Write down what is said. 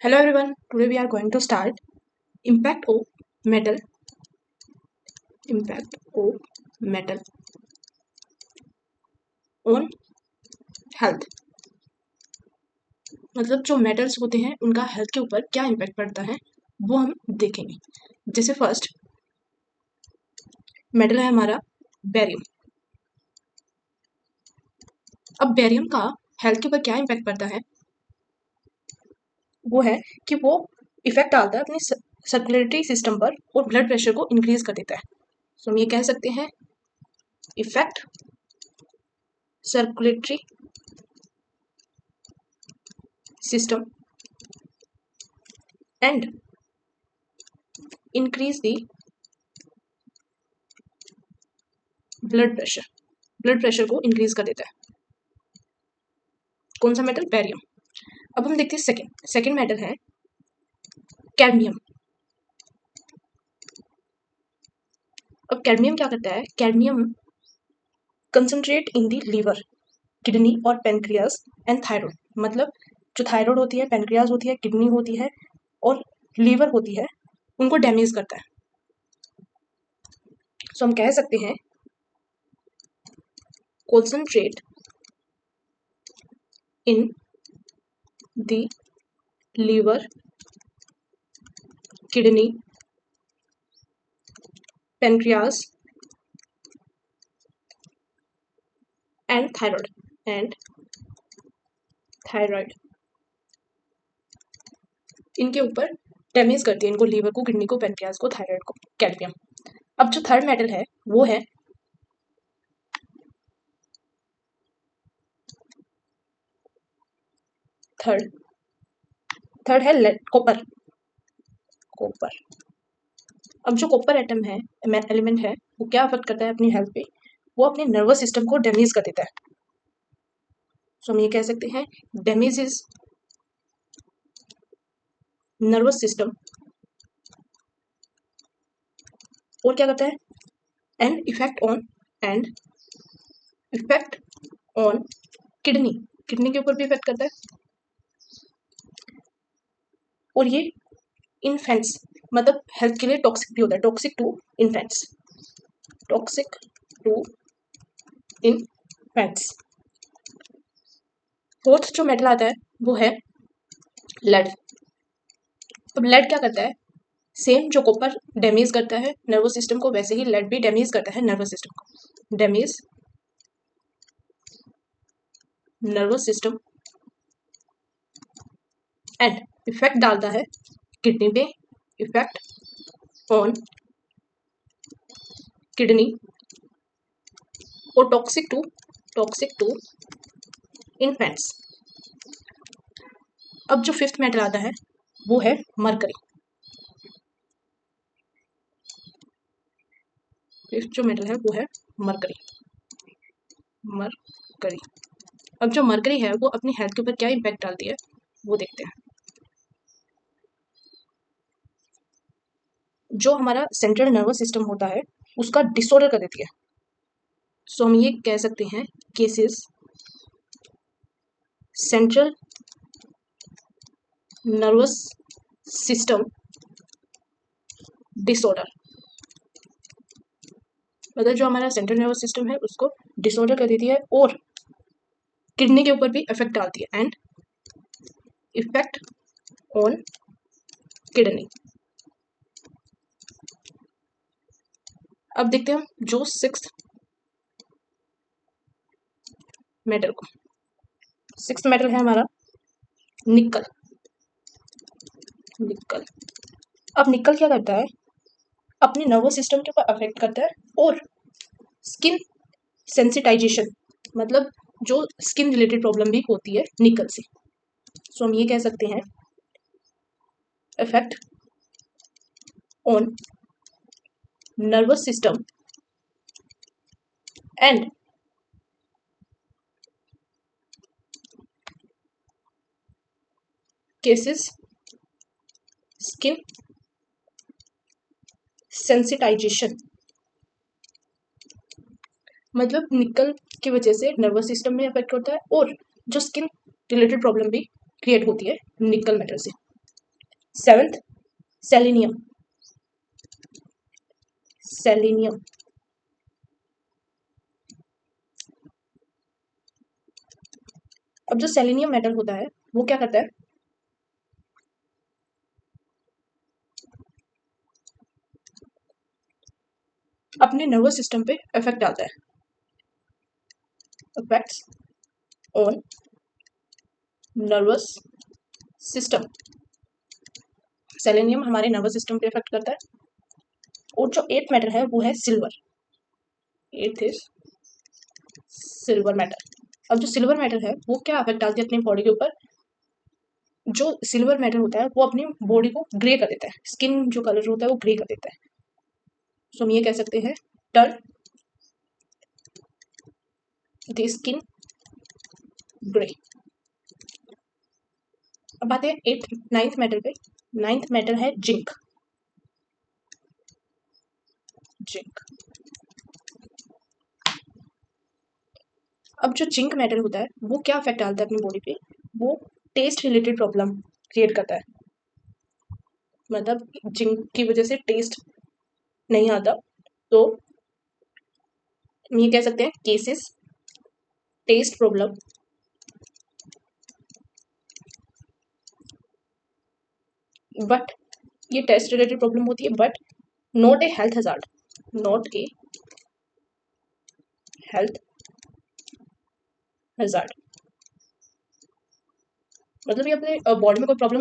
Hello everyone, today we are going to start impact of metal on health। मतलब जो metals होते हैं उनका हेल्थ के ऊपर क्या इम्पैक्ट पड़ता है वो हम देखेंगे। जैसे फर्स्ट मेटल है हमारा बेरियम। अब बेरियम का हेल्थ के ऊपर क्या इम्पैक्ट पड़ता है वो है कि वो इफेक्ट डालता है अपने सर्कुलेटरी सिस्टम पर और ब्लड प्रेशर को इंक्रीज कर देता है। तो हम ये कह सकते हैं effect circulatory system and increase the blood pressure को इंक्रीज कर देता है। कौन सा मेटल? बेरियम। अब हम देखते हैं सेकेंड मेटल है कैडमियम। अब कैडमियम क्या करता है? Cadmium concentrate in the liver, kidney और पेनक्रियास एंड थायराइड। मतलब जो थायराइड होती है, पेनक्रियास होती है, किडनी होती है और लीवर होती है, उनको डैमेज करता है। सो हम कह सकते हैं concentrate in the liver, kidney, pancreas and thyroid इनके ऊपर डैमेज करती है, इनको लीवर को, किडनी को, पेनक्रियास को, थायराइड को, कैडमियम। अब जो थर्ड मेटल है वो है थर्ड है लेड, कॉपर। अब जो कॉपर एटम है, एलिमेंट है, वो क्या अफेक्ट करता है अपनी हेल्थ पे? वो अपने नर्वस सिस्टम को डैमेज कर देता है। सो हम ये कह सकते हैं डैमेज इज नर्वस सिस्टम। और क्या करता है? एंड इफेक्ट ऑन किडनी के ऊपर भी इफेक्ट करता है। और ये इन्फेंट्स, मतलब हेल्थ के लिए टॉक्सिक भी होता है, टॉक्सिक टू इन्फेंट्स। फोर्थ जो मेटल आता है वो है लेड। अब लेड क्या करता है? सेम जो कॉपर डैमेज करता है नर्वस सिस्टम को, वैसे ही लेड भी डैमेज करता है नर्वस सिस्टम को। Damage nervous system and effect डालता है किडनी पे, इफेक्ट ऑन किडनी और टॉक्सिक टू इन्फेंट्स। अब जो फिफ्थ मेटल आता है वो है मरकरी। फिफ्थ जो मेटल है वो है मरकरी। अब जो मरकरी है वो अपनी हेल्थ के ऊपर क्या इम्पैक्ट डालती है वो देखते हैं। जो हमारा सेंट्रल नर्वस सिस्टम होता है उसका डिसऑर्डर कर देती है। सो हम ये कह सकते हैं cases central nervous system disorder. मतलब जो हमारा सेंट्रल नर्वस सिस्टम है उसको डिसऑर्डर कर देती है और किडनी के ऊपर भी इफेक्ट डालती है एंड इफेक्ट ऑन किडनी। अब देखते हैं हम जो सिक्स्थ मेटल है हमारा निकल। अब निकल क्या करता है? अपने नर्वस सिस्टम के ऊपर अफेक्ट करता है और स्किन सेंसिटाइजेशन, मतलब जो स्किन रिलेटेड प्रॉब्लम भी होती है निकल से। सो हम ये कह सकते हैं effect on nervous system and cases skin sensitization. मतलब निकल की वजह से नर्वस सिस्टम में अफेक्ट होता है और जो स्किन रिलेटेड प्रॉब्लम भी क्रिएट होती है निकल मेटल से। Seventh, selenium. सेलेनियम। अब जो सेलेनियम मेटल होता है वो क्या करता है, अपने नर्वस सिस्टम पे इफेक्ट डालता है, effects on nervous system. Selenium हमारे नर्वस सिस्टम पे इफेक्ट करता है। और जो एट मेटल है वो है silver. Eight is silver metal. अब जो सिल्वर मेटल है वो क्या इफेक्ट डालती है अपनी बॉडी के ऊपर, जो सिल्वर मेटल होता है वो अपनी बॉडी को ग्रे कर देता है, स्किन जो कलर होता है वो ग्रे कर देता है। सो हम ये कह सकते हैं टर्न द स्किन ग्रे। अब आते हैं एट नाइन्थ मेटल पे। नाइन्थ मेटल है जिंक। जिंक। अब जो जिंक मेटल होता है वो क्या इफेक्ट डालता है अपनी बॉडी पे, वो टेस्ट रिलेटेड प्रॉब्लम क्रिएट करता है। मतलब जिंक की वजह से टेस्ट नहीं आता, तो हम ये कह सकते हैं केसेस टेस्ट प्रॉब्लम बट, ये टेस्ट रिलेटेड प्रॉब्लम होती है but not a health hazard. Not a health hazard. मतलब ये अपने बॉडी में कोई प्रॉब्लम